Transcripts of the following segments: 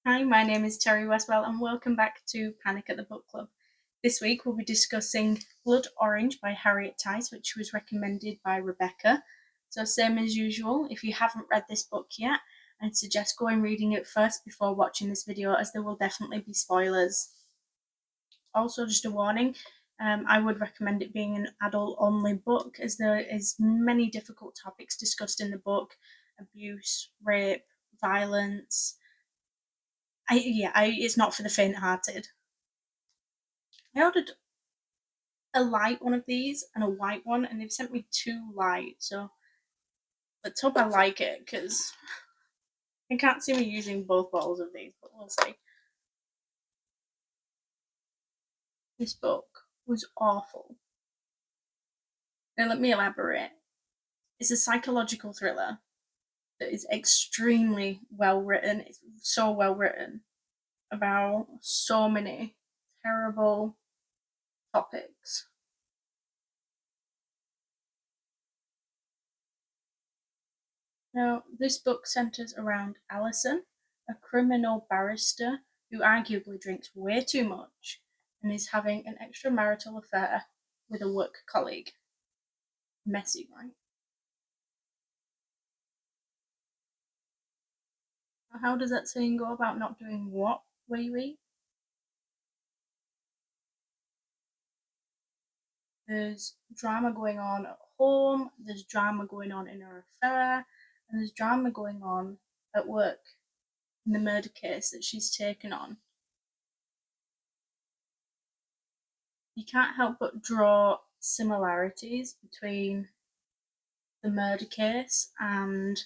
Hi, my name is Terry Westwell and welcome back to Panic at the Book Club. This week we'll be discussing Blood Orange by Harriet Tyce, which was recommended by Rebecca. So same as usual, if you haven't read this book yet, I'd suggest going reading it first before watching this video, as there will definitely be spoilers. Also, just a warning, I would recommend it being an adult-only book, as there is many difficult topics discussed in the book: abuse, rape, violence. It's not for the faint-hearted. I ordered a light one of these and a white one, and they've sent me two light, so let's hope I like it, because I can't see me using both bottles of these, but we'll see. This book was awful. Now let me elaborate. It's a psychological thriller that is extremely well written. It's so well written about so many terrible topics. Now, this book centres around Alison, a criminal barrister who arguably drinks way too much and is having an extramarital affair with a work colleague. Messy, right? How does that saying go about not doing what, wee wee? There's drama going on at home, there's drama going on in her affair, and there's drama going on at work in the murder case that she's taken on. You can't help but draw similarities between the murder case and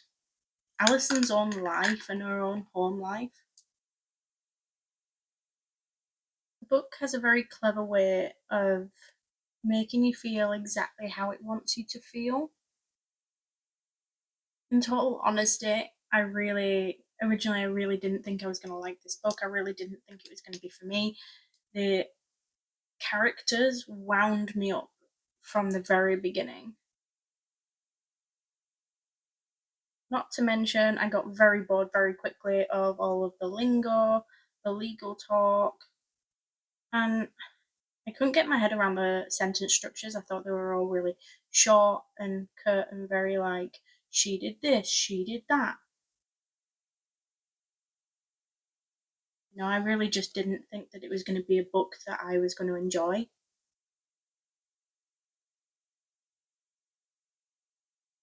Alison's own life and her own home life. The book has a very clever way of making you feel exactly how it wants you to feel. In total honesty, originally I really didn't think I was going to like this book. I really didn't think it was going to be for me. The characters wound me up from the very beginning. Not to mention, I got very bored very quickly of all of the lingo, the legal talk, and I couldn't get my head around the sentence structures. I thought they were all really short and curt and very like, she did this, she did that. I really just didn't think that it was going to be a book that I was going to enjoy.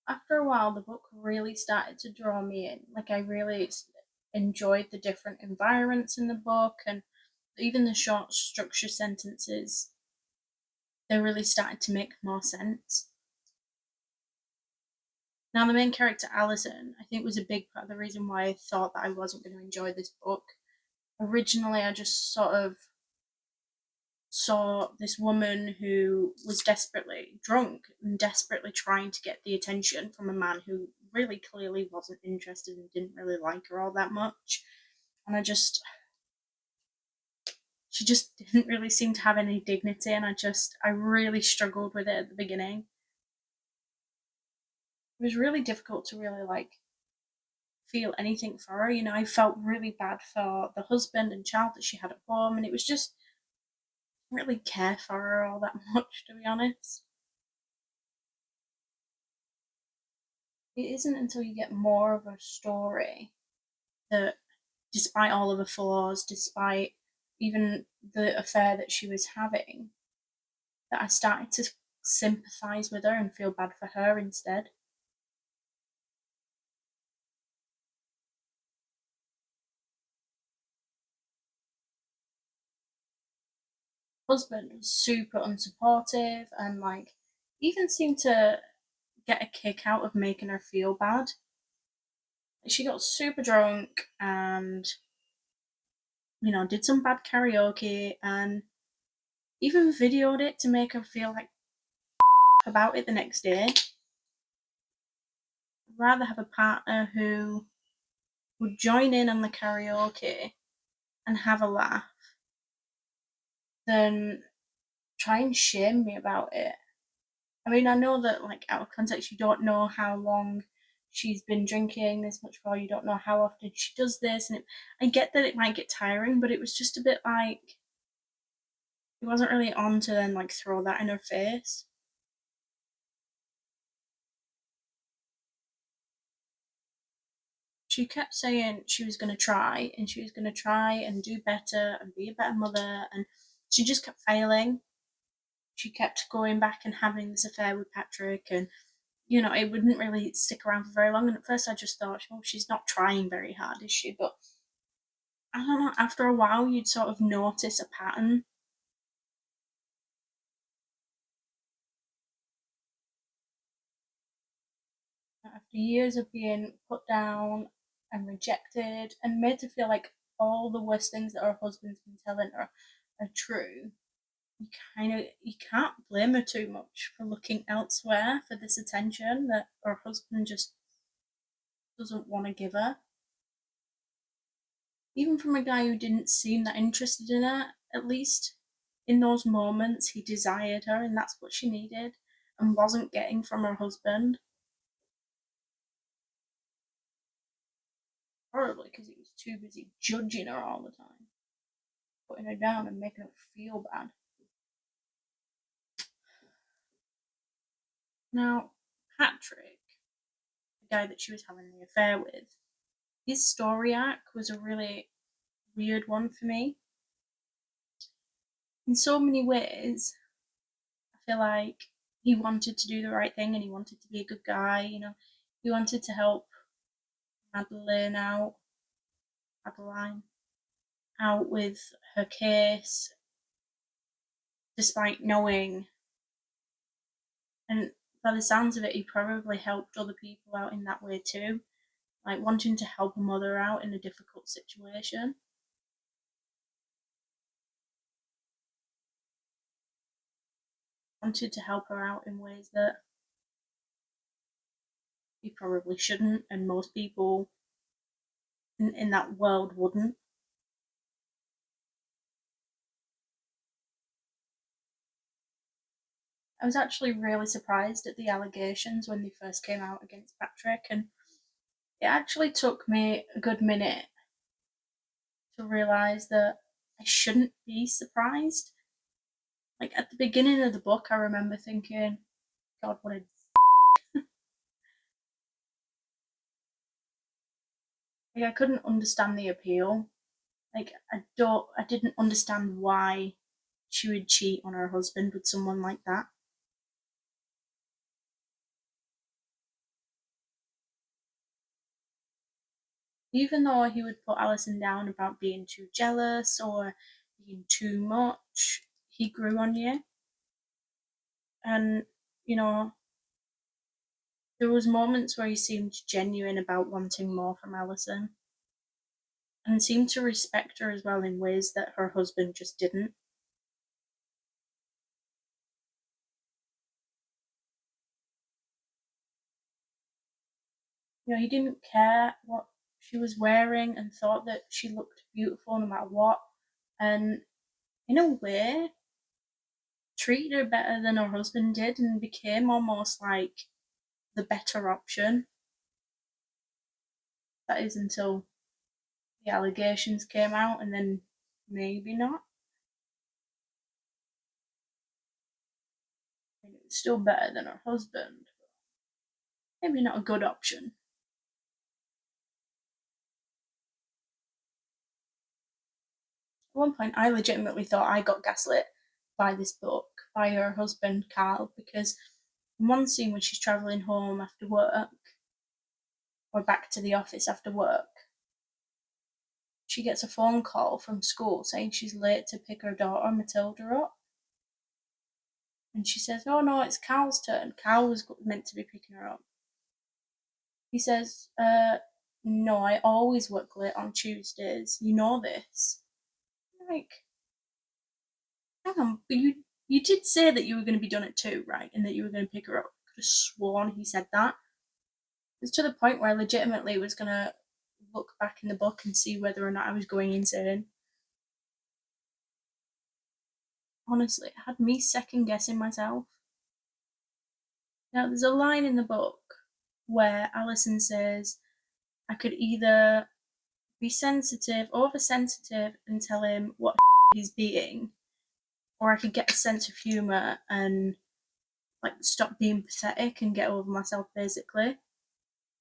After a while, the book really started to draw me in. Like, I really enjoyed the different environments in the book, and even the short structure sentences, they really started to make more sense. Now, the main character, Alison, I think was a big part of the reason why I thought that I wasn't going to enjoy this book. Originally, I just sort of saw this woman who was desperately drunk and desperately trying to get the attention from a man who really clearly wasn't interested and didn't really like her all that much. And she just didn't really seem to have any dignity, and I really struggled with it at the beginning. It was really difficult to really feel anything for her. I felt really bad for the husband and child that she had at home, and it was just really care for her all that much, to be honest. It isn't until you get more of a story that, despite all of the flaws, despite even the affair that she was having, that I started to sympathise with her and feel bad for her instead. Husband was super unsupportive and even seemed to get a kick out of making her feel bad. She got super drunk and did some bad karaoke and even videoed it to make her feel like about it the next day. I'd rather have a partner who would join in on the karaoke and have a laugh than try and shame me about it. I mean, I know that out of context, you don't know how long she's been drinking this much for, you don't know how often she does this, and I get that it might get tiring, but it was just a bit like, it wasn't really on to then like throw that in her face. She kept saying she was going to try, and she was going to try and do better and be a better mother, and she just kept failing. She kept going back and having this affair with Patrick, and it wouldn't really stick around for very long. And at first, I just thought, oh, she's not trying very hard, is she? But I don't know. After a while, you'd sort of notice a pattern. After years of being put down and rejected and made to feel like all the worst things that her husband's been telling her are true, you can't blame her too much for looking elsewhere for this attention that her husband just doesn't want to give her. Even from a guy who didn't seem that interested in her, at least in those moments he desired her, and that's what she needed and wasn't getting from her husband. Probably because he was too busy judging her all the time, putting her down and making her feel bad. Now, Patrick, the guy that she was having the affair with, his story arc was a really weird one for me. In so many ways, I feel like he wanted to do the right thing and he wanted to be a good guy, he wanted to help Madeline out with her case, despite knowing, and by the sounds of it, he probably helped other people out in that way too, like wanting to help a mother out in a difficult situation. Wanted to help her out in ways that he probably shouldn't, and most people in that world wouldn't. I was actually really surprised at the allegations when they first came out against Patrick, and it actually took me a good minute to realise that I shouldn't be surprised. Like at the beginning of the book, I remember thinking, God, what a like I couldn't understand the appeal. Like I didn't understand why she would cheat on her husband with someone like that. Even though he would put Alison down about being too jealous or being too much, he grew on you. And, you know, there was moments where he seemed genuine about wanting more from Alison and seemed to respect her as well in ways that her husband just didn't. He didn't care what she was wearing and thought that she looked beautiful no matter what. And in a way, treated her better than her husband did and became almost like the better option. That is until the allegations came out, and then maybe not. I mean, it was still better than her husband. Maybe not a good option. At one point, I legitimately thought I got gaslit by this book, by her husband, Carl, because in one scene when she's travelling home after work, or back to the office after work, she gets a phone call from school saying she's late to pick her daughter, Matilda, up. And she says, "Oh no, it's Carl's turn. Carl was meant to be picking her up." He says, no, I always work late on Tuesdays. You know this." Like, hang on, but you did say that you were going to be done at 2, right? And that you were going to pick her up. I could have sworn he said that. It's to the point where I legitimately was going to look back in the book and see whether or not I was going insane. Honestly, it had me second guessing myself. Now, there's a line in the book where Alison says, I could either be sensitive, oversensitive, and tell him what he's being, or I could get a sense of humour and stop being pathetic and get over myself, basically.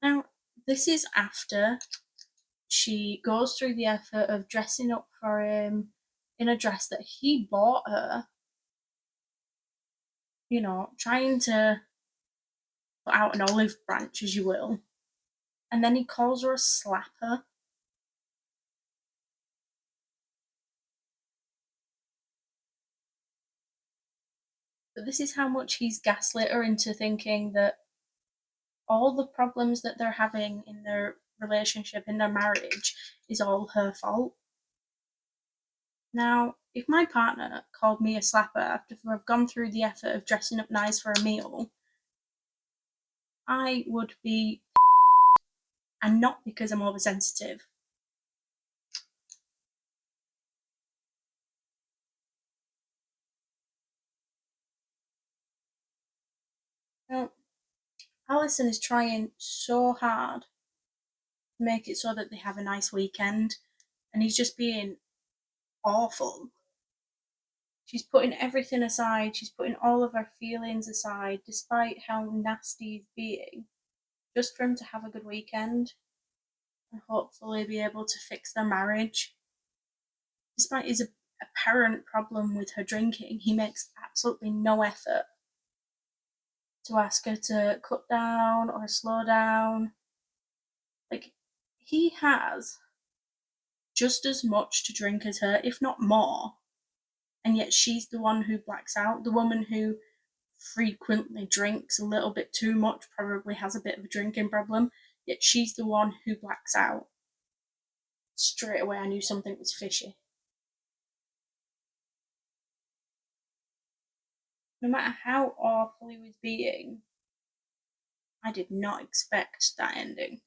Now, this is after she goes through the effort of dressing up for him in a dress that he bought her, trying to put out an olive branch, as you will, and then he calls her a slapper. But this is how much he's gaslit her into thinking that all the problems that they're having in their relationship, in their marriage, is all her fault. Now, if my partner called me a slapper after I've gone through the effort of dressing up nice for a meal, I would be, and not because I'm oversensitive. Now, Alison is trying so hard to make it so that they have a nice weekend, and he's just being awful. She's putting everything aside, she's putting all of her feelings aside, despite how nasty he's being, just for him to have a good weekend and hopefully be able to fix their marriage. Despite his apparent problem with her drinking, he makes absolutely no effort to ask her to cut down or slow down. He has just as much to drink as her, if not more, and yet she's the one who blacks out, the woman who frequently drinks a little bit too much, probably has a bit of a drinking problem, yet she's the one who blacks out. Straight away I knew something was fishy. No matter how awful he was being, I did not expect that ending.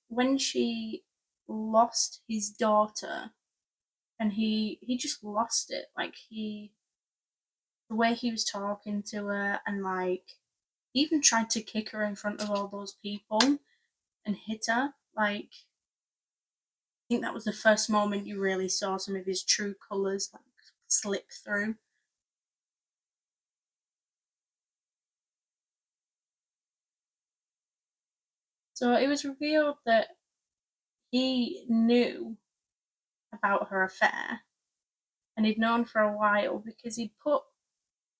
When she lost his daughter, and he just lost it. The way he was talking to her, and he even tried to kick her in front of all those people and hit her. I think that was the first moment you really saw some of his true colours slip through. So it was revealed that he knew about her affair, and he'd known for a while because he'd put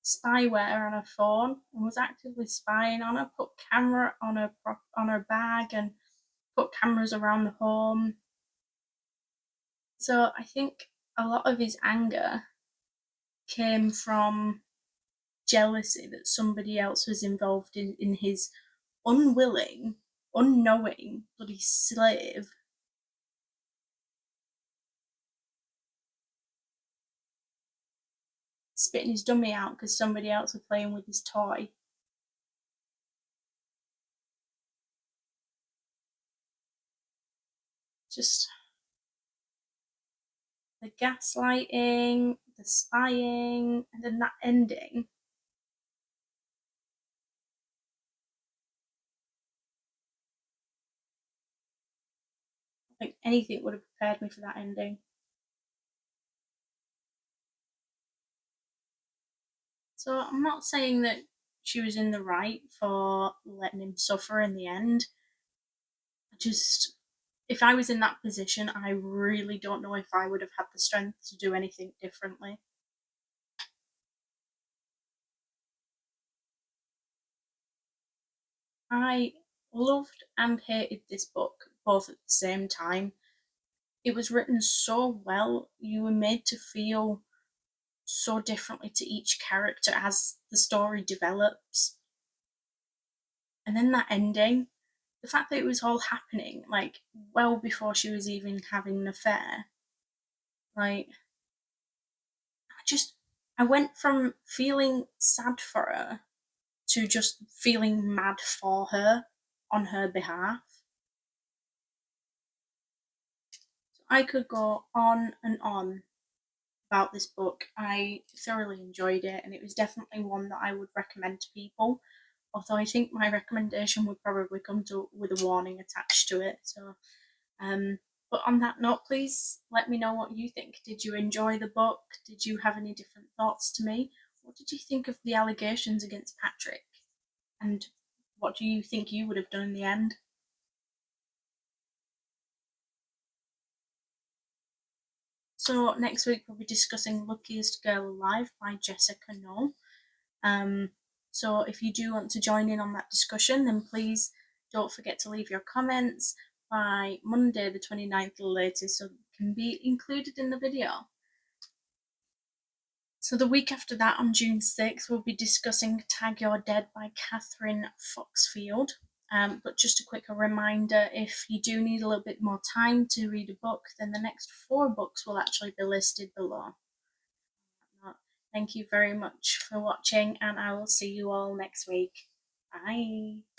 spyware on her phone and was actively spying on her, put camera on her bag, and put cameras around the home. So I think a lot of his anger came from jealousy that somebody else was involved in his unwilling, unknowing bloody slave. Spitting his dummy out because somebody else was playing with his toy. Just the gaslighting, the spying, and then that ending. I think anything would have prepared me for that ending. So I'm not saying that she was in the right for letting him suffer in the end. If I was in that position, I really don't know if I would have had the strength to do anything differently. I loved and hated this book both at the same time. It was written so well, you were made to feel so differently to each character as the story develops. And then that ending, the fact that it was all happening well before she was even having an affair, I went from feeling sad for her to just feeling mad for her on her behalf. I could go on and on about this book. I thoroughly enjoyed it, and it was definitely one that I would recommend to people. Although I think my recommendation would probably come to with a warning attached to it. So, um, but on that note, please let me know what you think. Did you enjoy the book? Did you have any different thoughts to me? What did you think of the allegations against Patrick? And what do you think you would have done in the end? So next week we'll be discussing Luckiest Girl Alive by Jessica Knoll. Um, so if you do want to join in on that discussion, then please don't forget to leave your comments by Monday the 29th latest so it can be included in the video. So the week after that, on June 6th, we'll be discussing Tag Your Dead by Kathryn Foxfield. But just a quick reminder, if you do need a little bit more time to read a book, then the next 4 books will actually be listed below. Thank you very much for watching, and I will see you all next week. Bye.